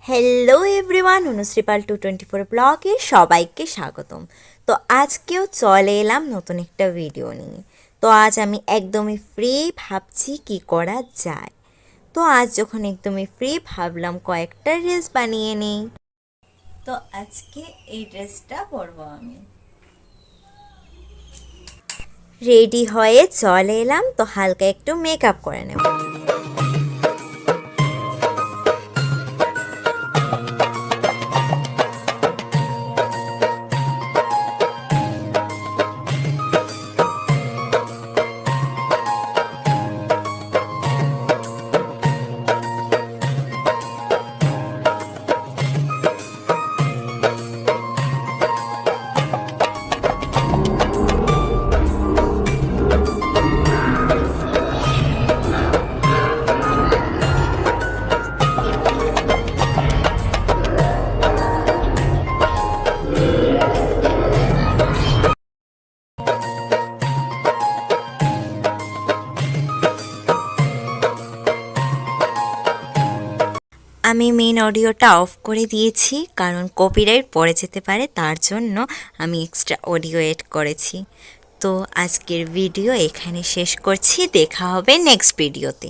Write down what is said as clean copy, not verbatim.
Hello everyone, Anushree পাল 224 ব্লগে সবাইকে স্বাগতম। তো আজকেও চলে এলাম নতুন একটা ভিডিও নিয়ে। তো আজ আমি একদমই ফ্রি, ভাবছি কি করা যায়। তো আজ যখন একদমই ফ্রি, ভাবলাম কয়েকটা রিলস বানিয়ে নিই। তো আজকে এই ড্রেসটা পরবো আমি। রেডি হয়ে চলে এলাম, তো হালকা একটু মেকআপ করে নেব। আমি মেইন অডিওটা অফ করে দিয়েছি, কারণ কপিরাইট পড়ে যেতে পারে, তার জন্য আমি এক্সট্রা অডিও এড করেছি। তো আজকের ভিডিও এখানে শেষ করছি, দেখা হবে নেক্সট ভিডিওতে।